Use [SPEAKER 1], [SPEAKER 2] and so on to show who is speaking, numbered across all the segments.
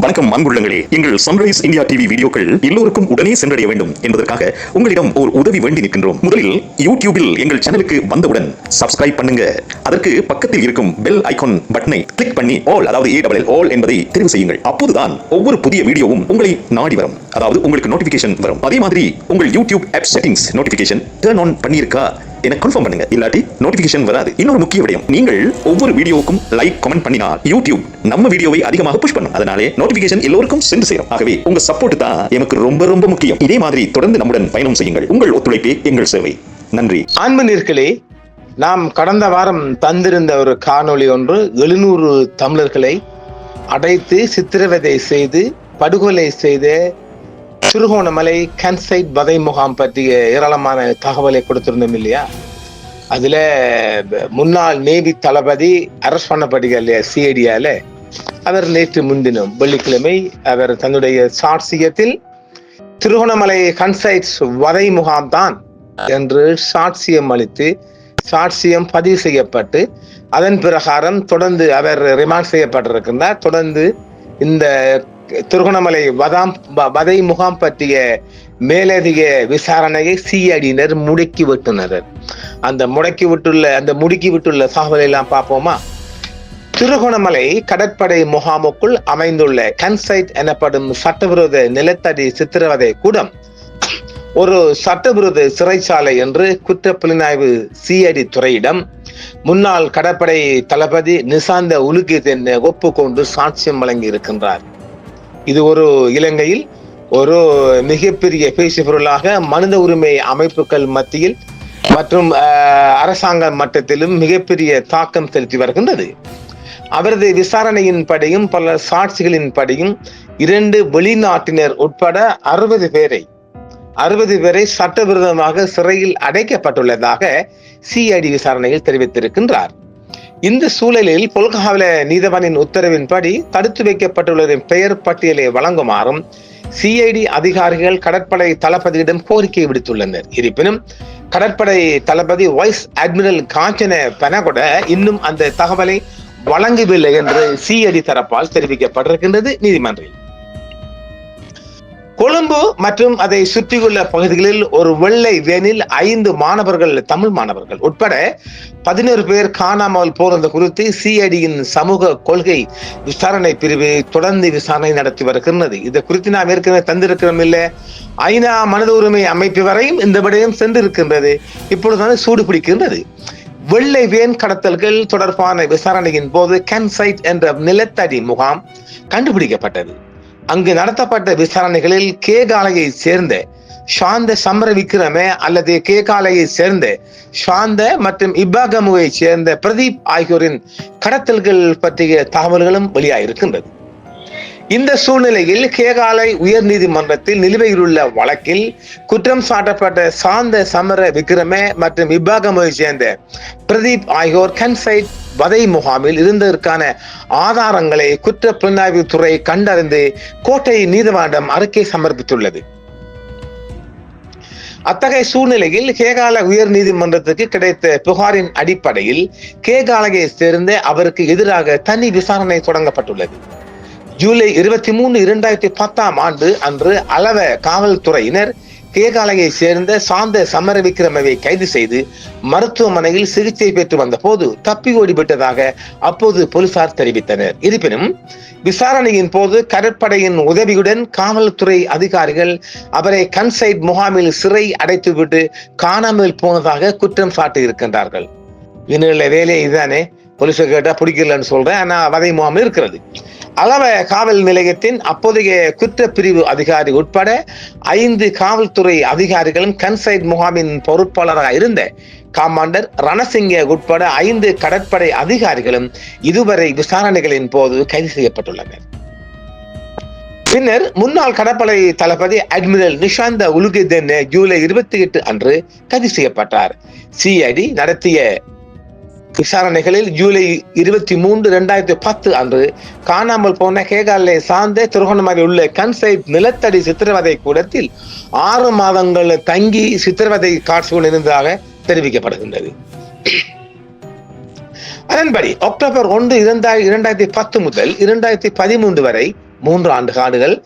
[SPEAKER 1] வணக்கம் அன்புள்ளங்களே, எங்கள் சன்ரைஸ் இந்தியா டிவி வீடியோக்கள் எல்லோருக்கும் உடனே சென்றடைய வேண்டும் என்பதற்காக உங்களிடம் ஒரு உதவி வேண்டி நிற்கின்றோம். முதலில் யூடியூபில் எங்கள் சேனலுக்கு வந்தவுடன் சப்ஸ்கிரைப் பண்ணுங்க. அதற்கு பக்கத்தில் இருக்கும் பெல் ஐகான் பட்டனை கிளிக் பண்ணி ஆல், அதாவது ALL என்பதை தெரிவு செய்யுங்கள். அப்போதுதான் ஒவ்வொரு புதிய வீடியோவும் உங்களை நாடி வரும், அதாவது உங்களுக்கு நோட்டிபிகேஷன் வரும். அதே மாதிரி உங்கள் YouTube app settings notification turn on பண்ணியிருக்கா என கன்ஃபார்ம் பண்ணுங்க, இல்லாட்டி நோட்டிபிகேஷன் வராது. இன்னொரு முக்கிய விடயம், நீங்கள் ஒவ்வொரு வீடியோவுக்கும் லைக் கமெண்ட் பண்ணினால் யூடியூப் நம்ம வீடியோவை அதிகமாக புஷ் பண்ணும். அதனாலே நோட்டிபிகேஷன் எல்லோருக்கும் சென்று சேரும். ஆகவே உங்க சப்போர்ட் தான் எனக்கு ரொம்ப ரொம்ப முக்கியம். இதே மாதிரி தொடர்ந்து நம்முடன் பயணம் செய்யுங்கள். உங்கள் ஒத்துழைப்பே எங்கள் சேவை. நன்றி.
[SPEAKER 2] அன்பு நேயர்களே, நாம் கடந்த வாரம் தந்திருந்த ஒரு காணொளி ஒன்று 700 தமிழர்களை அடைத்து சித்திரவதை செய்து படுகொலை செய்த திருகோணமலை கன்சைட் வதை முகாம் பற்றிய ஏராளமான தகவலை கொடுத்திருந்தோம் இல்லையா? அதுல முன்னாள் நேவி தளபதி அரஸ்ட் பண்ணப்படுக இல்லையா சிஐடியால. அவர் நேற்று முன்தினம் வெள்ளிக்கிழமை அவர் தன்னுடைய சாட்சியத்தில் திருகோணமலை கன்சைட் வதை முகாம் தான் என்று சாட்சியம் அளித்து சாட்சியம் பதிவு செய்யப்பட்டு அதன் பிரகாரம் தொடர்ந்து அவர் ரிமாண்ட் செய்யப்பட்டிருக்கின்றார். தொடர்ந்து இந்த திருகோணமலை வதை முகாம் பற்றிய மேலதிக விசாரணையை சிஐடியினர் முடுக்கி விட்டுனர். அந்த முடுக்கி விட்டுள்ள தகவலை எல்லாம் பார்ப்போமா? திருகோணமலை கடற்படை முகாமுக்குள் அமைந்துள்ள கன்சைட் எனப்படும் சட்டவிரோத நிலத்தடி சித்திரவதை கூடம் ஒரு சட்டவிரோத சிறைச்சாலை என்று குற்றப்புலனாய்வு சிஐடி துறையிடம் முன்னாள் கடற்படை தளபதி நிசாந்த உலுகிதென் ஒப்புக்கொண்டு சாட்சியம் வழங்கி இருக்கின்றார். இது ஒரு இலங்கையில் ஒரு மிகப்பெரிய பேச்சு பொருளாக மனித உரிமை அமைப்புகள் மத்தியில் மற்றும் அரசாங்க மட்டத்திலும் மிகப்பெரிய தாக்கம் செலுத்தி வருகின்றது. அவரது விசாரணையின் படியும் பல சாட்சிகளின் படியும் 2 வெளிநாட்டினர் உட்பட 60 பேரை சட்டவிரோதமாக சிறையில் அடைக்கப்பட்டுள்ளதாக சிஐடி விசாரணையில் தெரிவித்திருக்கின்றார். இந்த சூழலில் பொல்கஹாவில நீதவானின் உத்தரவின்படி தடுத்து வைக்கப்பட்டுள்ளவரின் பெயர் பட்டியலை வழங்குமாறும் சிஐடி அதிகாரிகள் கடற்படை தளபதியிடம் கோரிக்கை விடுத்துள்ளனர். இருப்பினும் கடற்படை தளபதி வைஸ் அட்மிரல் காஞ்சன பெனகொட இன்னும் அந்த தகவலை வழங்கவில்லை என்று சிஐடி தரப்பால் தெரிவிக்கப்பட்டிருக்கின்றது நீதிமன்றில். கொழும்பு மற்றும் அதை சுற்றியுள்ள பகுதிகளில் ஒரு வெள்ளை வேனில் 5 தமிழ் மாணவர்கள் உட்பட 11 பேர் காணாமல் போனது குறித்து சிஐடியின் சமூக கொள்கை விசாரணை பிரிவு தொடர்ந்து விசாரணை நடத்தி வருகின்றது. இது குறித்து நாம் ஏற்கனவே தந்திருக்கிறோம் இல்ல, ஐநா மனித உரிமை அமைப்பு வரையும் இந்த விடயம் சென்றிருக்கின்றது. இப்பொழுதுதான் சூடு பிடிக்கின்றது. வெள்ளை வேன் கடத்தல்கள் தொடர்பான விசாரணையின் போது கன்சைட் என்ற நிலத்தடி முகாம் கண்டுபிடிக்கப்பட்டது. அங்கு நடத்தப்பட்ட விசாரணைகளில் கேகாலையை சேர்ந்த சாந்த சமர விக்ரம அல்லது கேகாலையை சேர்ந்த சாந்த மற்றும் இப்பாகமுவை சேர்ந்த பிரதீப் ஆகியோரின் கடத்தல்கள் பற்றிய தகவல்களும் வெளியாகிருக்கின்றது. இந்த சூழ்நிலையில் கேகாலை உயர் நீதிமன்றத்தில் நிலுவையில் உள்ள வழக்கில் குற்றம் சாட்டப்பட்ட சாந்த சமர விக்ரம மற்றும் இப்பாகமுவை சேர்ந்த பிரதீப் ஆகியோர் கன்சைட் வதை முகாமில் இருந்ததற்கான ஆதாரங்களை குற்ற புலனாய்வு துறை கண்டறிந்து கோட்டை நீதிமன்றம் அறிக்கை சமர்ப்பித்துள்ளது. அத்தகைய சூழ்நிலையில் கேகால உயர் நீதிமன்றத்துக்கு கிடைத்த புகாரின் அடிப்படையில் கேகாலையை சேர்ந்த அவருக்கு எதிராக தனி விசாரணை தொடங்கப்பட்டுள்ளது. ஜூலை 23, 2010 அன்று அளவ காவல்துறையினர் கேகாலையை சேர்ந்த சாந்த சமர விக்ரமவை கைது செய்து மருத்துவமனையில் சிகிச்சை பெற்று வந்த போது தப்பி ஓடிவிட்டதாக அப்போது போலீசார் தெரிவித்தனர். இருப்பினும் விசாரணையின் போது கடற்படையின் உதவியுடன் காவல்துறை அதிகாரிகள் அவரை கன்சைட் முகாமில் சிறை அடைத்துவிட்டு காணாமல் போனதாக குற்றம் சாட்டி இருக்கின்றார்கள். இன்னும் வேலை இதுதானே, போலீஸை கேட்டா பிடிக்கலன்னு சொல்றேன், ஆனா வதை முகாம் இருக்கிறது. அளவ காவல் நிலையத்தின் அப்போதைய குற்றப்பிரிவு அதிகாரி உட்பட 5 காவல்துறை அதிகாரிகளும் கன்சைட் முகாமின் பொறுப்பாளராக இருந்த கமாண்டர் ரணசிங்க உட்பட 5 கடற்படை அதிகாரிகளும் இதுவரை விசாரணைகளின் போது கைது செய்யப்பட்டுள்ளனர். பின்னர் முன்னாள் கடற்படை தளபதி அட்மிரல் நிசாந்த உலுகிதென் ஜூலை 28 அன்று கைது செய்யப்பட்டார். சிஐடி நடத்திய விசாரணைகளில் ஜூலை 23, 2010 அன்று காணாமல் போன கேகாலை சார்ந்த திருகோணமலை உள்ள கன்சைட் நிலத்தடி சித்திரவதை கூடத்தில் 6 மாதங்கள் தங்கி சித்திரவதை காட்சிகள் இருந்ததாக தெரிவிக்கப்படுகின்றது. அதன்படி அக்டோபர் 1, 2010 முதல் 2013 வரை 3 ஆண்டு காடுகள்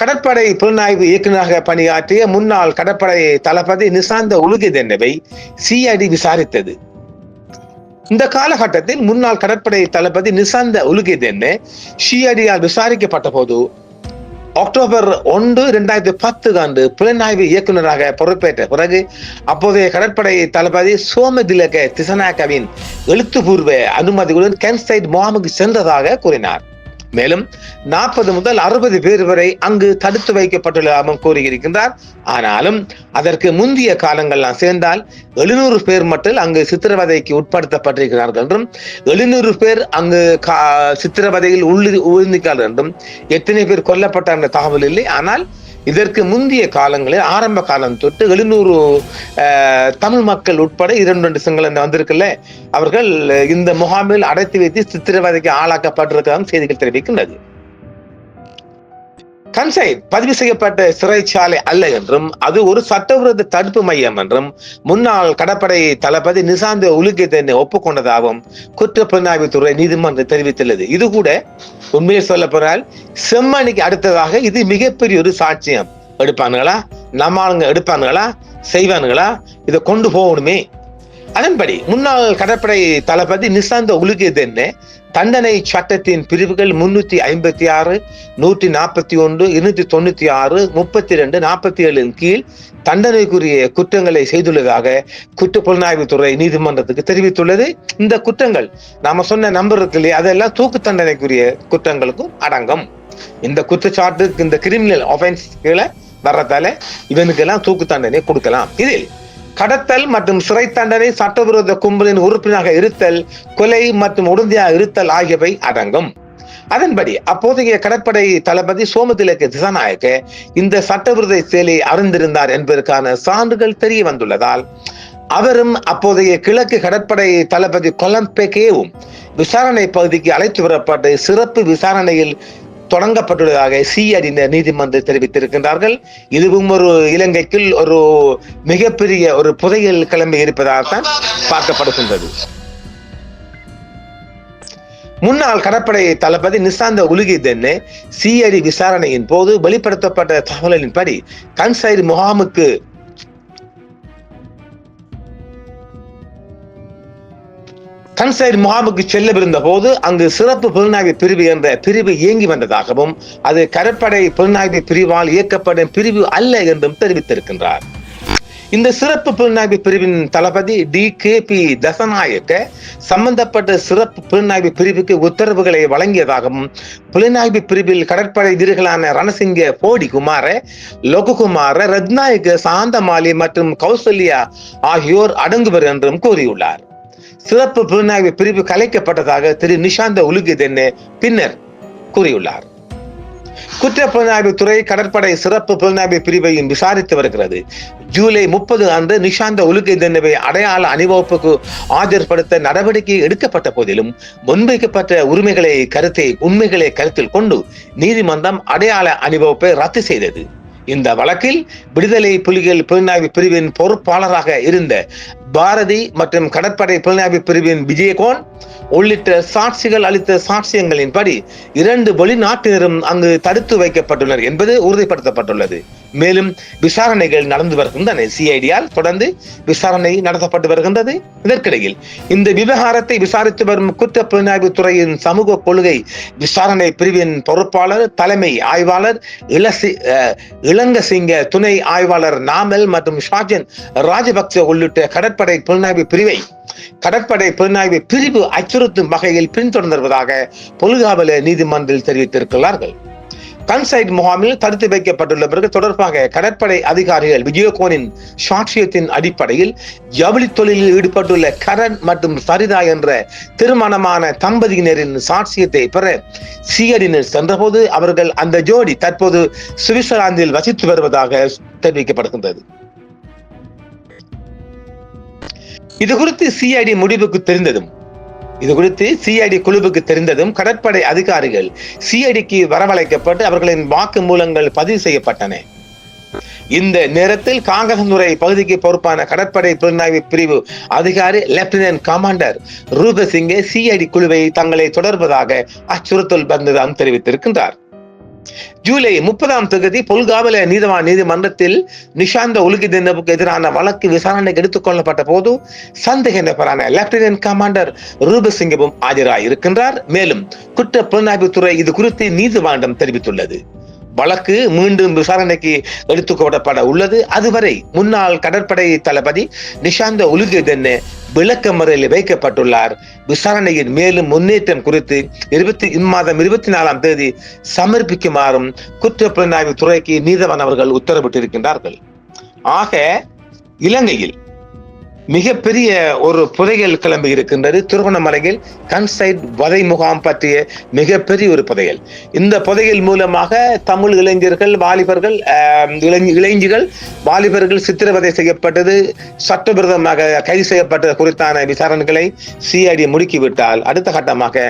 [SPEAKER 2] கடற்படை புலனாய்வு இயக்குநராக பணியாற்றிய முன்னாள் கடற்படை தளபதி நிசாந்த உலுகெதென்னவை சிஐடி விசாரித்தது. இந்த காலகட்டத்தில் முன்னாள் கடற்படை தளபதி நிசாந்த உலுகெதென்ன சிஐடியால் விசாரிக்கப்பட்ட போது அக்டோபர் 1, 2010 ஆண்டு புலனாய்வு இயக்குநராக பொறுப்பேற்ற பிறகு அப்போதைய கடற்படை தளபதி சோமதிலக திசநாயக்கவின் எழுத்துப்பூர்வ அனுமதியுடன் கன்சைட் முகாமுக்கு சென்றதாக கூறினார். மேலும் 40 முதல் 60 பேர் வரை அங்கு தடுத்து வைக்கப்பட்டுள்ளதாகவும் கூறியிருக்கின்றார். ஆனாலும் அதற்கு முந்தைய காலங்கள்லாம் சேர்ந்தால் 700 பேர் மட்டும் அங்கு சித்திரவதைக்கு உட்படுத்தப்பட்டிருக்கிறார்கள் என்றும் 700 பேர் அங்கு சித்திரவதையில் உயிர்ந்திருக்கிறார்கள் என்றும் எத்தனை பேர் கொல்லப்பட்ட அந்த தகவல் இல்லை. ஆனால் இதற்கு முந்தைய காலங்களில் ஆரம்ப காலம் தொட்டு 700 தமிழ் மக்கள் உட்பட 2 சிங்களம் வந்திருக்குல்ல, அவர்கள் இந்த முகாமில் அடைத்து வைத்து சித்திரவதைக்கு ஆளாக்கப்பட்டிருக்கலாம் செய்திகள் தெரிவிக்கின்றது. கன்சைட் பதிவு செய்யப்பட்ட சிறைச்சாலை அல்ல என்றும் அது ஒரு சட்டவிரோத தடுப்பு மையம் என்றும் முன்னாள் கடற்படை தளபதி நிசாந்த உலுகெதென்ன ஒப்புக்கொண்டதாகவும் குற்றப்புலனாய்வுத்துறை நீதிமன்றம் தெரிவித்துள்ளது. இது கூட உண்மையை சொல்ல போனால் செம்மணிக்கு அடுத்ததாக இது மிகப்பெரிய ஒரு சாட்சியம். எடுப்பானுங்களா, நம்ம ஆளுங்க எடுப்பானுங்களா, செய்வானுங்களா, இதை கொண்டு போகணுமே. அதன்படி முன்னாள் கடற்படை தளபதி நிசாந்த உலுகெதென்ன தண்டனை சட்டத்தின் பிரிவுகள் 356, 141, 296, 32, 47 கீழ் தண்டனைக்குரிய குற்றங்களை செய்துள்ளதாக குற்றப்புலனாய்வுத்துறை நீதிமன்றத்துக்கு தெரிவித்துள்ளது. இந்த குற்றங்கள் நாம சொன்ன நம்பர் இருக்கு இல்லையா, அதெல்லாம் தூக்கு தண்டனைக்குரிய குற்றங்களுக்கும் அடங்கும். இந்த குற்றச்சாட்டு இந்த கிரிமினல் ஆஃபென்ஸ் கீழே வர்றதால இவனுக்கெல்லாம் தூக்கு தண்டனை கொடுக்கலாம். இதில் கடத்தல் மற்றும் சிறை தண்டனை, சட்டவிரோத கும்பலின் உறுப்பினராக இருத்தல், கொலை மற்றும் உடந்தையாக இருத்தல் ஆகியவை அடங்கும். அதன்படி அப்போதைய கடற்படை தளபதி சோமதிலக திசாநாயக்க இந்த சட்டவிரோத செயலை அறிந்திருந்தார் என்பதற்கான சான்றுகள் தெரிய வந்துள்ளதால் அவரும் அப்போதைய கிழக்கு கடற்படை தளபதி கொலம்பெகேவும் விசாரணை பகுதிக்கு அழைத்து வரப்பட்டு சிறப்பு விசாரணையில் தொடங்கப்பட்டுள்ளதாக சிஐடி நீதிமன்றம் தெரிவித்திருக்கின்றார்கள். இதுவும் ஒரு இலங்கைக்குள் ஒரு மிகப்பெரிய ஒரு புதையல் கிளம்பி இருப்பதாகத்தான் பார்க்கப்படுகின்றது. முன்னாள் கடற்படை தளபதி நிசாந்த உலுகெதென்ன சிஐடி விசாரணையின் போது வெளிப்படுத்தப்பட்ட தகவலின்படி கன்சைட் முகாமுக்கு செல்லவிருந்த போது அங்கு சிறப்பு புலனாய்வு பிரிவு என்ற பிரிவு இயங்கி வந்ததாகவும் அது கடற்படை புலனாய்வு பிரிவால் இயக்கப்படும் பிரிவு அல்ல என்றும் தெரிவித்திருக்கின்றார். இந்த சிறப்பு புலனாய்வு பிரிவின் தளபதி DKP தசநாயக்க சம்பந்தப்பட்ட சிறப்பு புலனாய்வு பிரிவுக்கு உத்தரவுகளை வழங்கியதாகவும் புலனாய்வு பிரிவில் கடற்படை வீரர்களான ரணசிங்க போடி குமார, லோககுமார, ரத்நாயக, சாந்தமாலி மற்றும் கௌசல்யா ஆகியோர் அடங்குவர் என்றும் கூறியுள்ளார். சிறப்பு புலனாய்வு பிரிவு கலைக்கப்பட்டதாக திரு நிசாந்த உலுகெதென்ன பின்னர் கூறியுள்ளார். குற்ற புலனாய்வு துறை கடற்படை சிறப்பு புலனாய்வு பிரிவையும் விசாரித்து வருகிறது. ஜூலை 30 அன்று நிசாந்த உலுகெதென்னவை அடையாள அணிவகுப்புக்கு ஆஜர்படுத்த நடவடிக்கை எடுக்கப்பட்ட போதிலும் முன்வைக்கப்பட்ட உண்மைகளை கருத்தில் கொண்டு நீதிமன்றம் அடையாள அணிவகுப்பை ரத்து செய்தது. இந்த வழக்கில் விடுதலை புலிகள் புலனாய்வு பிரிவின் பொறுப்பாளராக இருந்த பாரதி மற்றும் கடற்படை புலனாய்வு பிரிவின் விஜயகோன் உள்ளிட்ட சாட்சிகள் அளித்த சாட்சியங்களின்படி 2 வெளிநாட்டினரும் அங்கு தடுத்து வைக்கப்பட்டுள்ளனர் என்பது உறுதிப்படுத்தப்பட்டுள்ளது. மேலும் விசாரணைகள் நடந்து வருகின்றன. சிஐடியால் தொடர்ந்து விசாரணை நடத்தப்பட்டு வருகின்றது. இதற்கிடையில் இந்த விவகாரத்தை விசாரித்து வரும் குற்ற புலனாய்வு துறையின் சமூக கொள்கை விசாரணை பிரிவின் பொறுப்பாளர் தலைமை ஆய்வாளர் இளங்கசிங்க, துணை ஆய்வாளர் நாமல் மற்றும் ஷாஜன் ராஜபக்ச உள்ளிட்ட கடற்படை புலனாய்வு பிரிவு அச்சுறுத்தும் வகையில் பின்தொடர்வதாக பொல்காவல நீதிமன்றத்தில் தெரிவித்திருக்கிறார்கள். கன்சைட் முகாமில் தடுத்து வைக்கப்பட்டுள்ளவர்கள் தொடர்பாக கடற்படை அதிகாரிகள் விஜயகோனின் சாட்சியத்தின் அடிப்படையில் ஜவுளி தொழிலில் ஈடுபட்டுள்ள கரண் மற்றும் சரிதா என்ற திருமணமான தம்பதியினரின் சாட்சியத்தை பெற சிஐடியினர் சென்றபோது அவர்கள் அந்த ஜோடி தற்போது சுவிட்சர்லாந்தில் வசித்து வருவதாக தெரிவிக்கப்படுகின்றது. இது குறித்து சிஐடி குழுவுக்கு தெரிந்ததும் கடற்படை அதிகாரிகள் சிஐடிக்கு வரவழைக்கப்பட்டு அவர்களின் வாக்குமூலங்கள் பதிவு செய்யப்பட்டன. இந்த நேரத்தில் காங்கசந்துறை பகுதிக்கு பொறுப்பான கடற்படை புலனாய்வு பிரிவு அதிகாரி லெப்டினன்ட் கமாண்டர் ரூபசிங்கே சிஐடி குழுவை தங்களை தொடர்வதாக அச்சுறுத்தல் வந்ததாம் தெரிவித்திருக்கின்றார். ஜூலை 30ஆம் தேதி பொல்காவல நீதிமன்றத்தில் நிஷாந்த ஒலுகிதென்னவுக்கு எதிரான வழக்கு விசாரணைக்கு எடுத்துக் கொள்ளப்பட்ட போது சந்தேக நபரான லெப்டினன்ட் கமாண்டர் ரூபசிங்கவும் ஆஜராயிருக்கின்றார். மேலும் குற்ற புலனாய்வுத்துறை இது குறித்து நீதிமன்றம் தெரிவித்துள்ளது. வழக்கு மீண்டும் விசாரணைக்கு எடுத்துக்கொள்ளப்பட உள்ளது. அதுவரை முன்னாள் கடற்படை தளபதி நிஷாந்த ஒலுகிதென்ன விளக்கமறையில் வைக்கப்பட்டுள்ளார். விசாரணையின் மேலும் முன்னேற்றம் குறித்து இம்மாதம் 24ஆம் தேதி சமர்ப்பிக்குமாறும் குற்ற புலனாய்வு துறைக்கு நீதவான் அவர்கள் உத்தரவிட்டிருக்கின்றார்கள். ஆக இலங்கையில் மிகப்பெரிய ஒரு புதையல் கிளம்பி இருக்கின்றது. திருகோணமலையில் கன்சைட் வதை முகாம் பற்றிய மிகப்பெரிய ஒரு புதையல். இந்த புதையல் மூலமாக தமிழ் இளைஞர்கள் வாலிபர்கள் சித்திரவதை செய்யப்பட்டது, சட்டவிரோதமாக கைது செய்யப்பட்டது குறித்தான விசாரணைகளை சிஐடி முடுக்கிவிட்டால் அடுத்த கட்டமாக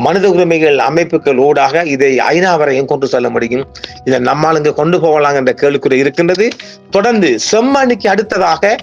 [SPEAKER 2] மனித உரிமைகள் அமைப்புகள் ஊடாக இதை ஐநா வரையும் கொண்டு செல்ல முடியும். இதை நம்மால் கொண்டு போகலாம் என்ற கேள்விக்குறி இருக்கின்றது. தொடர்ந்து செம்மணிக்கு அடுத்ததாக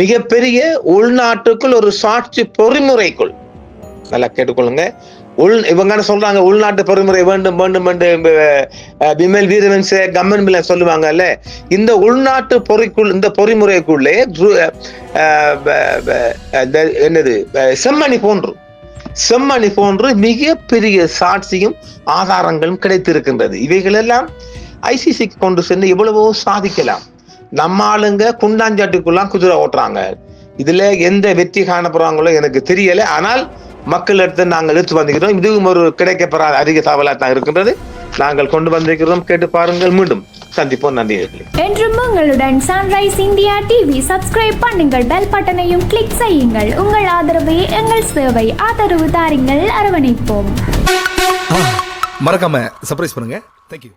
[SPEAKER 2] மிகப்பெரிய உள்நாட்டுக்குள் ஒரு சாட்சி பொறிமுறைக்குள், நல்லா கேட்டுக்கொள்ளுங்க, இவங்க சொல்றாங்க உள்நாட்டு பொறிமுறை வேண்டும் வேண்டும் என்று பிமல் வீரவன்ச கம்மன்பில சொல்லுவாங்கல்ல. இந்த உள்நாட்டு இந்த பொறிமுறைக்குள்ளே என்னது செம்மணி போன்று மிகப்பெரிய சாட்சியும் ஆதாரங்களும் கிடைத்திருக்கின்றது. இவைகள் எல்லாம் ஐசிசிக்கு கொண்டு சென்று எவ்வளவோ சாதிக்கலாம். நம்ம ஆளுங்க குண்டாஞ்சாட்டுக்குள்ளாம் குதிரை ஓட்டுறாங்க. இதுல எந்த வெற்றி காணப்படுறாங்களோ எனக்கு தெரியல. ஆனால் மக்கள் எடுத்து நாங்கள் எடுத்து வந்திருக்கிறோம். இதுவும் ஒரு கிடைக்கப்பெறாத அதிக தகவலாக தான் இருக்கின்றது. நாங்கள் கொண்டு வந்திருக்கிறோம். கேட்டு பாருங்கள். மீண்டும் சந்திப்போம். நன்றி.
[SPEAKER 3] என்றும் உங்களுடன் சன்ரைஸ் இந்தியா டிவி சப்ஸ்கிரைப் பண்ணுங்கள், பெல் பட்டனையும் கிளிக் செய்யுங்கள். உங்கள் ஆதரவே எங்கள் சேவை. ஆதரவு தாருங்கள், அரவணைப்போம்.
[SPEAKER 4] மறக்காம சர்ப்ரைஸ் பண்ணுங்க. தேங்க்யூ.